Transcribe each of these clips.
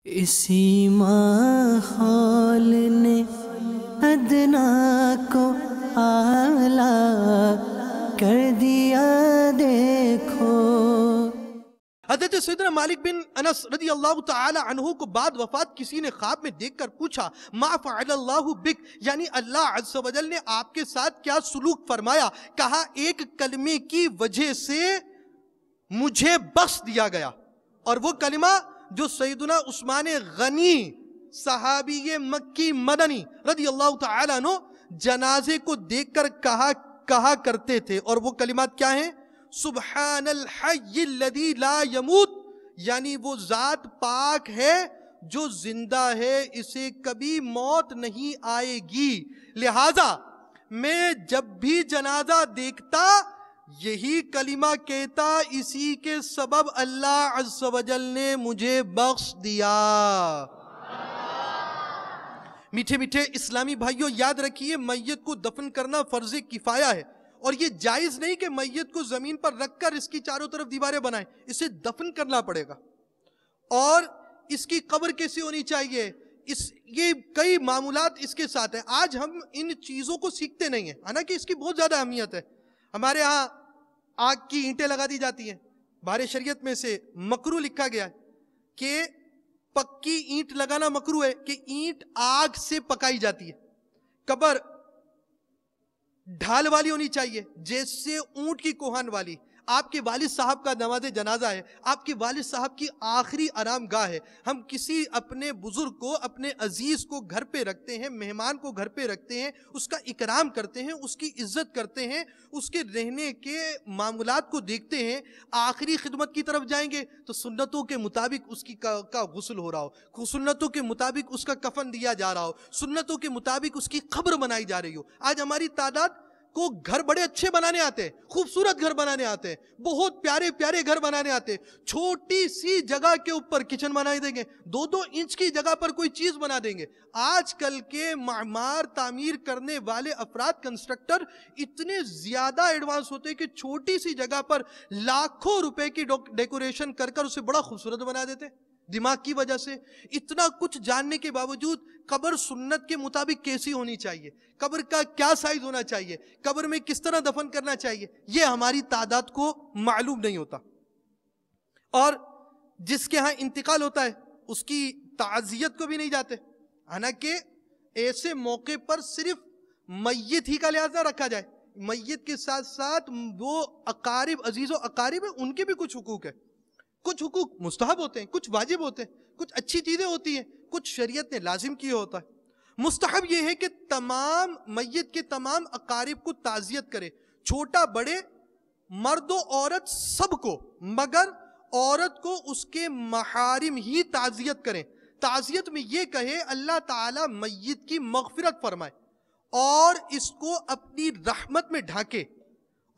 اسی ماحول نے ادنا کو اعلیٰ کر دیا دیکھو۔ حضرت سیدنا مالک بن انس رضی اللہ تعالی عنہ کو بعد وفات کسی نے خواب میں دیکھ کر پوچھا ما فعل اللہ بک، یعنی اللہ عز و جل نے آپ کے ساتھ کیا سلوک فرمایا؟ کہا ایک کلمے کی وجہ سے مجھے بخش دیا گیا، اور وہ کلمہ جو سیدنا عثمان غنی صحابی مکی مدنی رضی اللہ تعالی عنہ جنازے کو دیکھ کر کہا کرتے تھے، اور وہ کلمات کیا ہیں؟ سبحان الحی الذی لا یموت، یعنی وہ ذات پاک ہے جو زندہ ہے، اسے کبھی موت نہیں آئے گی، لہذا میں جب بھی جنازہ دیکھتا یہی کلمہ کہتا، اسی کے سبب اللہ عز و جل نے مجھے بخش دیا۔ میٹھے میٹھے اسلامی بھائیوں، یاد رکھیے میت کو دفن کرنا فرض کفایہ ہے، اور یہ جائز نہیں کہ میت کو زمین پر رکھ کر اس کی چاروں طرف دیواریں بنائیں، اسے دفن کرنا پڑے گا۔ اور اس کی قبر کیسی ہونی چاہیے، یہ کئی معمولات اس کے ساتھ ہیں۔ آج ہم ان چیزوں کو سیکھتے نہیں ہیں، حالانکہ اس کی بہت زیادہ اہمیت ہے۔ ہمارے ہاں آگ کی اینٹیں لگا دی جاتی ہیں، بہار شریعت میں سے مکروہ لکھا گیا ہے کہ پکی اینٹ لگانا مکروہ ہے، کہ اینٹ آگ سے پکائی جاتی ہے۔ قبر ڈھال والی ہونی چاہیے، جیسے اونٹ کی کوہان والی۔ آپ کے والد صاحب کا نماز جنازہ ہے، آپ کے والد صاحب کی آخری آرام گاہ ہے۔ ہم کسی اپنے بزرگ کو، اپنے عزیز کو گھر پہ رکھتے ہیں، مہمان کو گھر پہ رکھتے ہیں، اس کا اکرام کرتے ہیں، اس کی عزت کرتے ہیں، اس کے رہنے کے معاملات کو دیکھتے ہیں۔ آخری خدمت کی طرف جائیں گے تو سنتوں کے مطابق اس کا غسل ہو رہا ہو، سنتوں کے مطابق اس کا کفن دیا جا رہا ہو، سنتوں کے مطابق اس کی قبر بنائی جا رہی ہو۔ آج ہماری تعداد کو گھر بڑے اچھے بنانے آتے ہیں، خوبصورت گھر بنانے آتے ہیں، بہت پیارے پیارے گھر بنانے آتے ہیں، چھوٹی سی جگہ کے اوپر کچن بنائی دیں گے، 2-2 انچ کی جگہ پر کوئی چیز بنا دیں گے۔ آج کل کے معمار تعمیر کرنے والے افراد، کنسٹرکٹر اتنے زیادہ ایڈوانس ہوتے ہیں کہ چھوٹی سی جگہ پر لاکھوں روپے کی ڈیکوریشن کر اسے بڑا خوبصورت بنا دیتے ہیں۔ دماغ کی وجہ سے اتنا کچھ جاننے کے باوجود قبر سنت کے مطابق کیسی ہونی چاہیے، قبر کا کیا سائز ہونا چاہیے، قبر میں کس طرح دفن کرنا چاہیے، یہ ہماری تعداد کو معلوم نہیں ہوتا۔ اور جس کے ہاں انتقال ہوتا ہے اس کی تعزیت کو بھی نہیں جاتے، حالانکہ ایسے موقع پر صرف میت ہی کا لحاظ نہ رکھا جائے، میت کے ساتھ ساتھ وہ اقارب، عزیز و اقارب ہیں، ان کے بھی کچھ حقوق ہیں۔ کچھ حقوق مستحب ہوتے ہیں، کچھ واجب ہوتے ہیں، کچھ اچھی چیزیں ہوتی ہیں، کچھ شریعت نے لازم کیا ہوتا ہے۔ مستحب یہ ہے کہ تمام میت کے تمام اقارب کو تعزیت کرے، چھوٹا بڑے، مرد و عورت سب کو، مگر عورت کو اس کے محارم ہی تعزیت کریں۔ تعزیت میں یہ کہے اللہ تعالی میت کی مغفرت فرمائے اور اس کو اپنی رحمت میں ڈھانکے،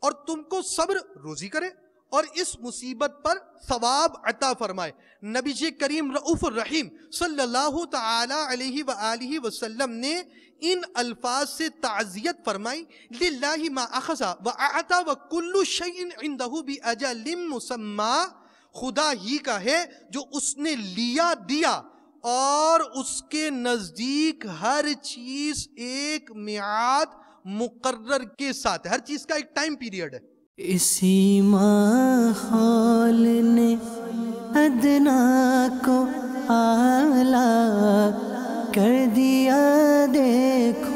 اور تم کو صبر روزی کرے اور اس مصیبت پر ثواب عطا فرمائے۔ نبی کریم رؤوف الرحیم صلی اللہ تعالی علیہ وآلہ وسلم نے ان الفاظ سے تعزیت فرمائی، للہ ما اخذ واعطى وكل شيء عنده باجل مسمى، خدا ہی کا ہے جو اس نے لیا دیا، اور اس کے نزدیک ہر چیز ایک میعاد مقرر کے ساتھ، ہر چیز کا ایک ٹائم پیریڈ ہے۔ اسی ماحول نے ادنا کو اعلیٰ کر دیا دیکھو۔